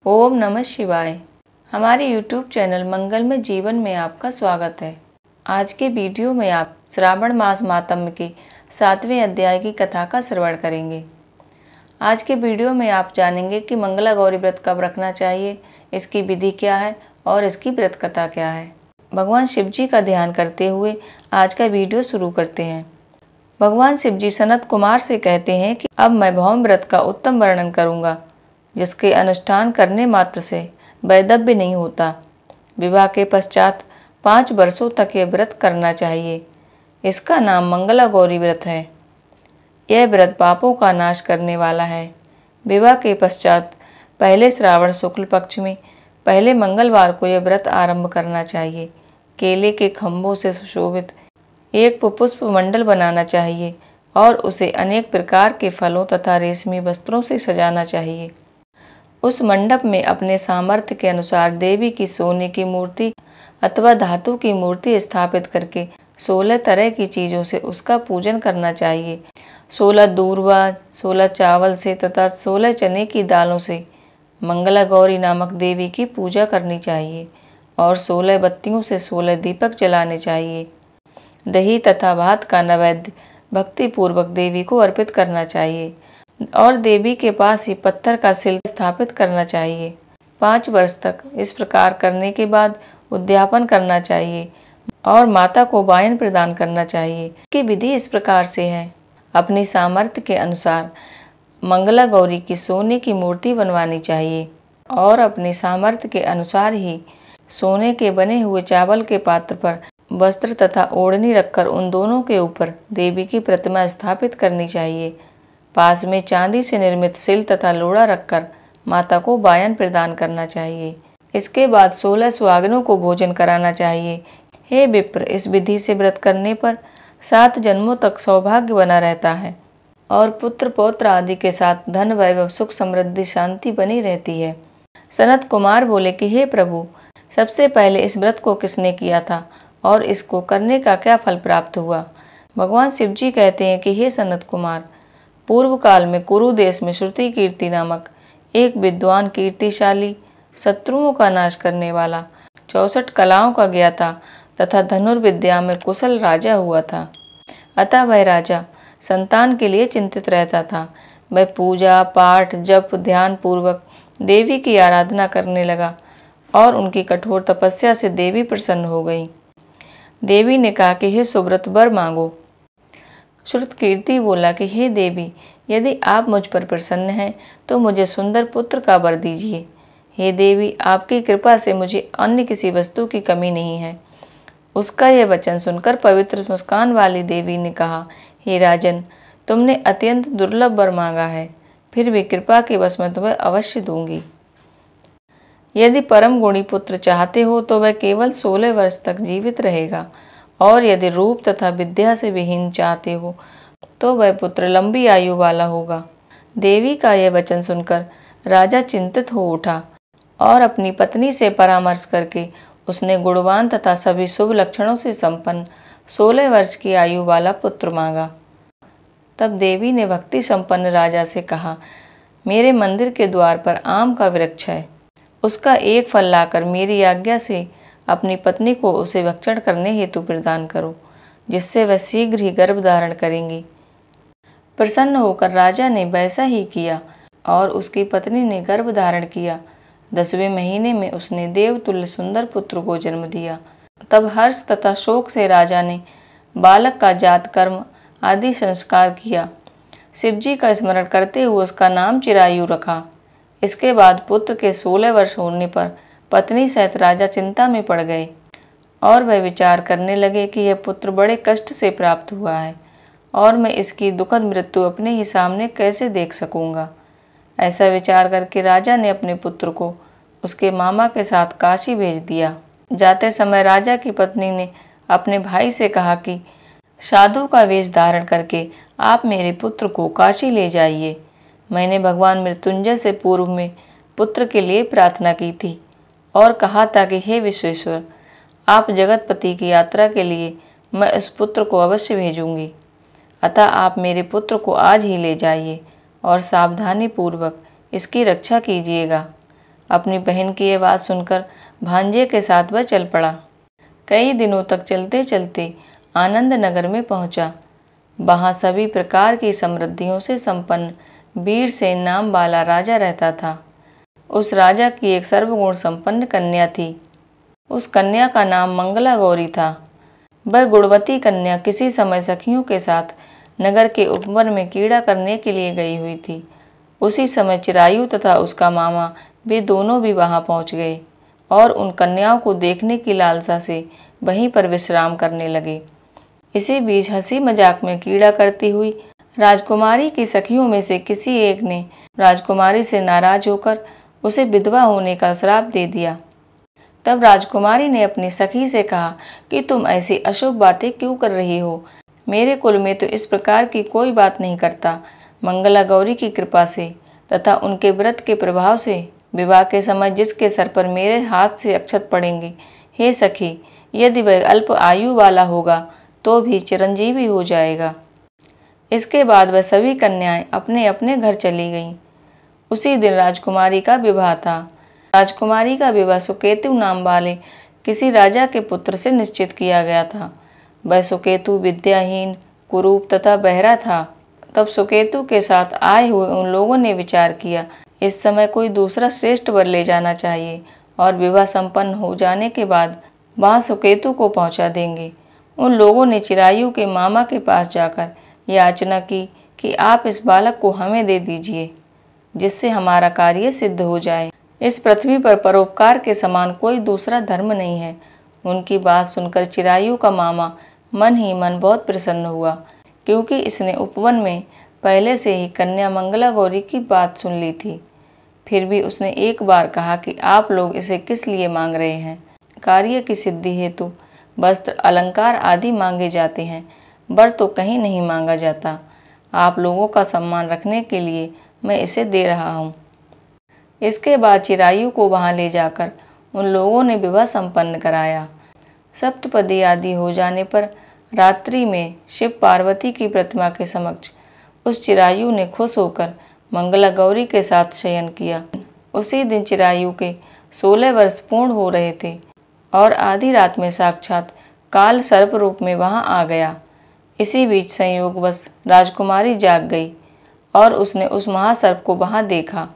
ओम नमः शिवाय। हमारे YouTube चैनल मंगलमय जीवन में आपका स्वागत है। आज के वीडियो में आप श्रावण मास मातम्य के 7वें अध्याय की कथा का श्रवण करेंगे। आज के वीडियो में आप जानेंगे कि मंगला गौरी व्रत कब रखना चाहिए, इसकी विधि क्या है और इसकी व्रत कथा क्या है। भगवान शिव जी का ध्यान करते हुए आज का वीडियो शुरू करते हैं। भगवान शिव जी सनत कुमार से कहते हैं कि अब मैं भौम व्रत का उत्तम वर्णन करूँगा, जिसके अनुष्ठान करने मात्र से वैधव्य नहीं होता। विवाह के पश्चात 5 वर्षों तक यह व्रत करना चाहिए। इसका नाम मंगला गौरी व्रत है। यह व्रत पापों का नाश करने वाला है। विवाह के पश्चात पहले श्रावण शुक्ल पक्ष में पहले मंगलवार को यह व्रत आरंभ करना चाहिए। केले के खंभों से सुशोभित एक पुष्प मंडल बनाना चाहिए और उसे अनेक प्रकार के फलों तथा रेशमी वस्त्रों से सजाना चाहिए। उस मंडप में अपने सामर्थ्य के अनुसार देवी की सोने की मूर्ति अथवा धातु की मूर्ति स्थापित करके 16 तरह की चीज़ों से उसका पूजन करना चाहिए। 16 दूर्वा, 16 चावल से तथा 16 चने की दालों से मंगला गौरी नामक देवी की पूजा करनी चाहिए और 16 बत्तियों से 16 दीपक जलाने चाहिए। दही तथा भात का नैवेद्य भक्तिपूर्वक देवी को अर्पित करना चाहिए और देवी के पास ही पत्थर का शिल स्थापित करना चाहिए। 5 वर्ष तक इस प्रकार करने के बाद उद्यापन करना चाहिए और माता को वायन प्रदान करना चाहिए। की विधि इस प्रकार से है। अपनी सामर्थ्य के अनुसार मंगला गौरी की सोने की मूर्ति बनवानी चाहिए और अपनी सामर्थ्य के अनुसार ही सोने के बने हुए चावल के पात्र पर वस्त्र तथा ओढ़नी रखकर उन दोनों के ऊपर देवी की प्रतिमा स्थापित करनी चाहिए। पास में चांदी से निर्मित सिल तथा लोढ़ा रखकर माता को वायन प्रदान करना चाहिए। इसके बाद 16 सुहागिनों को भोजन कराना चाहिए। हे विप्र, इस विधि से व्रत करने पर 7 जन्मों तक सौभाग्य बना रहता है और पुत्र पौत्र आदि के साथ धन वैभव सुख समृद्धि शांति बनी रहती है। सनत कुमार बोले कि हे प्रभु, सबसे पहले इस व्रत को किसने किया था और इसको करने का क्या फल प्राप्त हुआ। भगवान शिव जी कहते हैं कि हे सनत कुमार, पूर्व काल में कुरु देश में श्रुति कीर्ति नामक एक विद्वान कीर्तिशाली, शत्रुओं का नाश करने वाला, 64 कलाओं का ज्ञाता तथा धनुर्विद्या में कुशल राजा हुआ था। अतः वह राजा संतान के लिए चिंतित रहता था। वह पूजा पाठ जप ध्यान पूर्वक देवी की आराधना करने लगा और उनकी कठोर तपस्या से देवी प्रसन्न हो गई। देवी ने कहा कि हे सुव्रत, वर मांगो। श्रुत कीर्ति बोला कि हे देवी, यदि आप मुझ पर प्रसन्न हैं तो मुझे सुंदर पुत्र का वर दीजिए। हे देवी, आपकी कृपा से मुझे अन्य किसी वस्तु की कमी नहीं है। उसका यह वचन सुनकर पवित्र मुस्कान वाली देवी ने कहा, हे राजन, तुमने अत्यंत दुर्लभ वर मांगा है, फिर भी कृपा के वश मैं तुम्हें अवश्य दूंगी। यदि परम गुणी पुत्र चाहते हो तो वह केवल 16 वर्ष तक जीवित रहेगा और यदि रूप तथा विद्या से विहीन चाहते हो तो वह पुत्र लंबी आयु वाला होगा। देवी का यह वचन सुनकर राजा चिंतित हो उठा और अपनी पत्नी से परामर्श करके उसने गुणवान तथा सभी शुभ लक्षणों से संपन्न 16 वर्ष की आयु वाला पुत्र मांगा। तब देवी ने भक्ति संपन्न राजा से कहा, मेरे मंदिर के द्वार पर आम का वृक्ष है, उसका एक फल लाकर मेरी आज्ञा से अपनी पत्नी को उसे भक्षण करने हेतु प्रदान करो, जिससे वह शीघ्र ही गर्भ धारण करेंगी। प्रसन्न होकर राजा ने वैसा ही किया और उसकी पत्नी ने गर्भ धारण किया। 10वें महीने में उसने देवतुल्य सुंदर पुत्र को जन्म दिया। तब हर्ष तथा शोक से राजा ने बालक का जात कर्म आदि संस्कार किया। शिवजी का स्मरण करते हुए उसका नाम चिरायु रखा। इसके बाद पुत्र के 16 वर्ष होने पर पत्नी सहित राजा चिंता में पड़ गए और वह विचार करने लगे कि यह पुत्र बड़े कष्ट से प्राप्त हुआ है और मैं इसकी दुखद मृत्यु अपने ही सामने कैसे देख सकूंगा। ऐसा विचार करके राजा ने अपने पुत्र को उसके मामा के साथ काशी भेज दिया। जाते समय राजा की पत्नी ने अपने भाई से कहा कि साधु का वेश धारण करके आप मेरे पुत्र को काशी ले जाइए। मैंने भगवान मृत्युंजय से पूर्व में पुत्र के लिए प्रार्थना की थी और कहा था कि हे विश्वेश्वर, आप जगतपति की यात्रा के लिए मैं इस पुत्र को अवश्य भेजूंगी। अतः आप मेरे पुत्र को आज ही ले जाइए और सावधानी पूर्वक इसकी रक्षा कीजिएगा। अपनी बहन की ये बात सुनकर भांजे के साथ वह चल पड़ा। कई दिनों तक चलते चलते आनंद नगर में पहुंचा। वहां सभी प्रकार की समृद्धियों से संपन्न वीरसेन नाम वाला राजा रहता था। उस राजा की एक सर्वगुण संपन्न कन्या थी। उस कन्या का नाम मंगला गौरी था। वह गुणवती कन्या किसी समय सखियों के साथ नगर के उपवन में कीड़ा करने के लिए गई हुई थी। उसी समय चिरायु तथा उसका मामा वे दोनों भी वहां पहुंच गए और उन कन्याओं को देखने की लालसा से वहीं पर विश्राम करने लगे। इसी बीच हंसी मजाक में कीड़ा करती हुई राजकुमारी की सखियों में से किसी एक ने राजकुमारी से नाराज होकर उसे विधवा होने का श्राप दे दिया। तब राजकुमारी ने अपनी सखी से कहा कि तुम ऐसी अशुभ बातें क्यों कर रही हो? मेरे कुल में तो इस प्रकार की कोई बात नहीं करता। मंगला गौरी की कृपा से तथा उनके व्रत के प्रभाव से विवाह के समय जिसके सर पर मेरे हाथ से अक्षत पड़ेंगे, हे सखी, यदि वह अल्प आयु वाला होगा तो भी चिरंजीवी हो जाएगा। इसके बाद वह सभी कन्याएं अपने अपने घर चली गईं। उसी दिन राजकुमारी का विवाह था। राजकुमारी का विवाह सुकेतु नाम वाले किसी राजा के पुत्र से निश्चित किया गया था। वह सुकेतु विद्याहीन, कुरूप तथा बहरा था। तब सुकेतु के साथ आए हुए उन लोगों ने विचार किया, इस समय कोई दूसरा श्रेष्ठ वर ले जाना चाहिए और विवाह संपन्न हो जाने के बाद वहां सुकेतु को पहुंचा देंगे। उन लोगों ने चिरायु के मामा के पास जाकर याचना की कि आप इस बालक को हमें दे दीजिए, जिससे हमारा कार्य सिद्ध हो जाए। इस पृथ्वी पर परोपकार के समान कोई दूसरा धर्म नहीं है। उनकी बात सुनकर चिरायु का मामा मन ही मन बहुत प्रसन्न हुआ, क्योंकि इसने उपवन में पहले से ही कन्या मंगला गौरी की बात सुन ली थी। फिर भी उसने एक बार कहा कि आप लोग इसे किस लिए मांग रहे हैं? कार्य की सिद्धि हेतु वस्त्र, अलंकार आदि मांगे जाते हैं, वर तो कहीं नहीं मांगा जाता। आप लोगों का सम्मान रखने के लिए मैं इसे दे रहा हूँ। इसके बाद चिरायु को वहां ले जाकर उन लोगों ने विवाह संपन्न कराया। सप्तपदी आदि हो जाने पर रात्रि में शिव पार्वती की प्रतिमा के समक्ष उस चिरायु ने खुश होकर मंगला गौरी के साथ शयन किया। उसी दिन चिरायु के 16 वर्ष पूर्ण हो रहे थे और आधी रात में साक्षात काल सर्प रूप में वहां आ गया। इसी बीच संयोगवश राजकुमारी जाग गई और उसने उस महासर्प को वहां देखा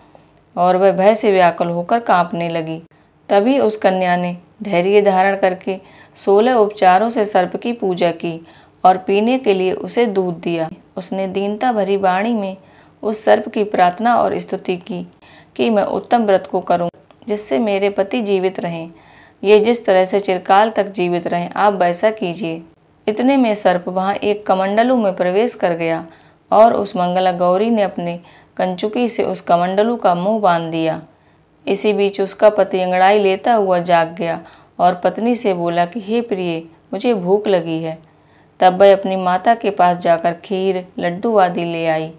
और वह भय से व्याकुल होकर कांपने लगी। तभी उस कन्या ने धैर्य धारण करके 16 उपचारों से सर्प की पूजा की और पीने के लिए उसे दूध दिया। उसने दीनता भरी वाणी में उस सर्प की प्रार्थना और स्तुति की कि मैं उत्तम व्रत को करूं, जिससे मेरे पति जीवित रहें। ये जिस तरह से चिरकाल तक जीवित रहें, आप वैसा कीजिए। इतने में सर्प वहां एक कमंडलू में प्रवेश कर गया और उस मंगला गौरी ने अपने कंचुकी से उस कमंडलू का मुंह बांध दिया। इसी बीच उसका पति अंगड़ाई लेता हुआ जाग गया और पत्नी से बोला कि हे प्रिय, मुझे भूख लगी है। तब वह अपनी माता के पास जाकर खीर, लड्डू आदि ले आई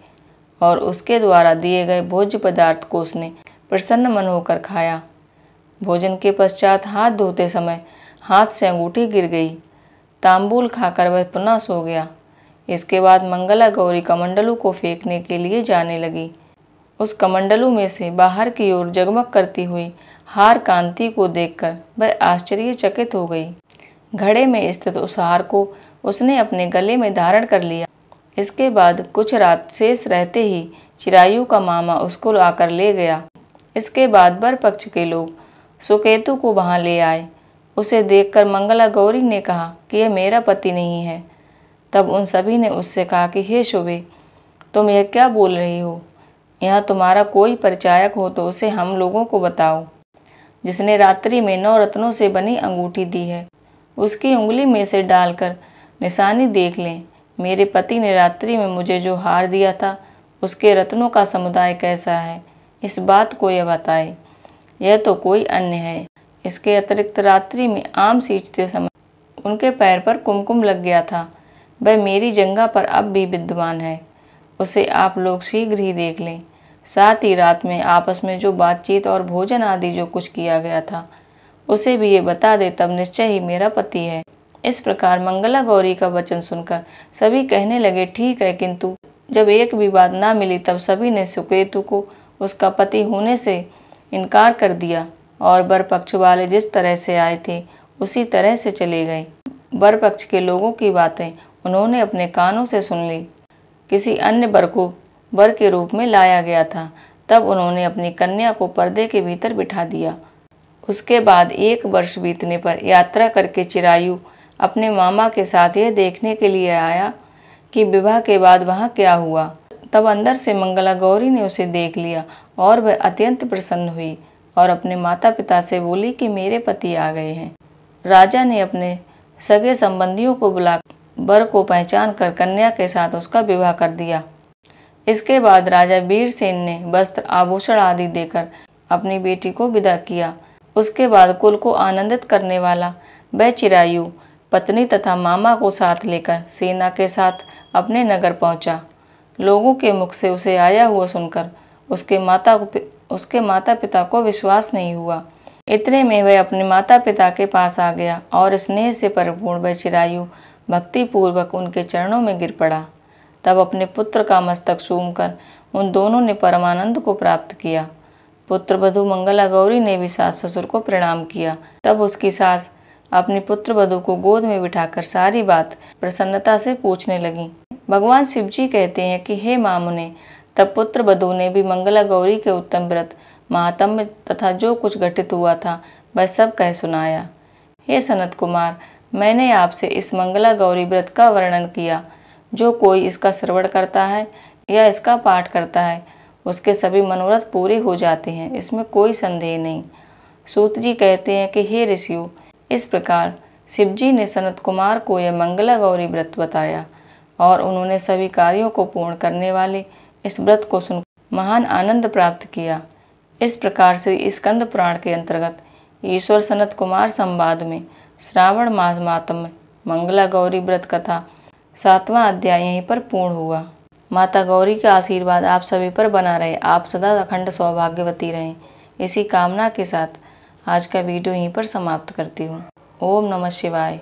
और उसके द्वारा दिए गए भोज्य पदार्थ को उसने प्रसन्न मन होकर खाया। भोजन के पश्चात हाथ धोते समय हाथ से अंगूठी गिर गई। तांबूल खाकर वह पुनः सो गया। इसके बाद मंगला गौरी कमंडलू को फेंकने के लिए जाने लगी। उस कमंडलू में से बाहर की ओर जगमग करती हुई हार कांति को देखकर वह आश्चर्यचकित हो गई। घड़े में स्थित उस हार को उसने अपने गले में धारण कर लिया। इसके बाद कुछ रात शेष रहते ही चिरायु का मामा उसको आकर ले गया। इसके बाद वर पक्ष के लोग सुकेतु को वहां ले आए। उसे देखकर मंगला गौरी ने कहा कि यह मेरा पति नहीं है। तब उन सभी ने उससे कहा कि हे शुभे, तुम यह क्या बोल रही हो? यहाँ तुम्हारा कोई परिचायक हो तो उसे हम लोगों को बताओ, जिसने रात्रि में 9 रत्नों से बनी अंगूठी दी है। उसकी उंगली में से डालकर निशानी देख लें। मेरे पति ने रात्रि में मुझे जो हार दिया था, उसके रत्नों का समुदाय कैसा है, इस बात को यह बताए। यह तो कोई अन्य है। इसके अतिरिक्त रात्रि में आम सींचते समय उनके पैर पर कुमकुम लग गया था। वह मेरी जंघा पर अब भी विद्यमान है। उसे आप लोग शीघ्र ही देख लें। साथ ही रात में आपस में जो बातचीत और भोजन आदि जो कुछ किया गया था, उसे भी ये बता दे, तब निश्चय ही मेरा पति है। इस प्रकार मंगला गौरी का वचन सुनकर सभी कहने लगे ठीक है, किंतु जब एक भी बात ना मिली तब सभी ने सुकेतु को उसका पति होने से इनकार कर दिया और वर पक्ष वाले जिस तरह से आए थे उसी तरह से चले गए। वर पक्ष के लोगों की बातें उन्होंने अपने कानों से सुन ली। किसी अन्य वर को वर के रूप में लाया गया था। तब उन्होंने अपनी कन्या को पर्दे के भीतर बिठा दिया। उसके बाद 1 वर्ष बीतने पर यात्रा करके चिरायु अपने मामा के साथ यह देखने के लिए आया कि विवाह के बाद वहाँ क्या हुआ। तब अंदर से मंगला गौरी ने उसे देख लिया और वह अत्यंत प्रसन्न हुई और अपने माता पिता से बोली कि मेरे पति आ गए हैं। राजा ने अपने सगे संबंधियों को बुला वर को पहचान कर कन्या के साथ उसका विवाह कर दिया। इसके बाद राजा वीरसेन ने वस्त्र आभूषण आदि देकर अपनी बेटी को विदा किया। उसके बाद कुल को आनंदित करने वाला वह चिरायु पत्नी तथा मामा को साथ लेकर सेना के साथ अपने नगर पहुंचा। लोगों के मुख से उसे आया हुआ सुनकर उसके माता पिता को विश्वास नहीं हुआ। इतने में वह अपने माता पिता के पास आ गया और स्नेह से परिपूर्ण वह चिरायु भक्ति पूर्वक उनके चरणों में गिर पड़ा। तब अपने पुत्र का मस्तक चूमकर उन दोनों ने परमानंद को प्राप्त किया। पुत्र वधू मंगला गौरी ने भी सास ससुर को प्रणाम किया। तब उसकी सास अपनी पुत्र वधू को गोद में बिठाकर सारी बात प्रसन्नता से पूछने लगी। भगवान शिव जी कहते हैं कि हे मामुने, तब पुत्र वधू ने भी मंगला गौरी के उत्तम व्रत, महात्म्य तथा जो कुछ घटित हुआ था वह सब कह सुनाया। हे सनत कुमार, मैंने आपसे इस मंगला गौरी व्रत का वर्णन किया। जो कोई इसका श्रवण करता है या इसका पाठ करता है उसके सभी मनोरथ पूरे हो जाते हैं, इसमें कोई संदेह नहीं। सूत जी कहते हैं कि हे ऋषियों, इस प्रकार शिव जी ने सनत कुमार को यह मंगला गौरी व्रत बताया और उन्होंने सभी कार्यों को पूर्ण करने वाले इस व्रत को सुन महान आनंद प्राप्त किया। इस प्रकार श्री स्कंद पुराण के अंतर्गत ईश्वर सनत कुमार संवाद में श्रावण मास मातम मंगला गौरी व्रत कथा 7वां अध्याय यहीं पर पूर्ण हुआ। माता गौरी का आशीर्वाद आप सभी पर बना रहे, आप सदा अखंड सौभाग्यवती रहें। इसी कामना के साथ आज का वीडियो यहीं पर समाप्त करती हूँ। ओम नमः शिवाय।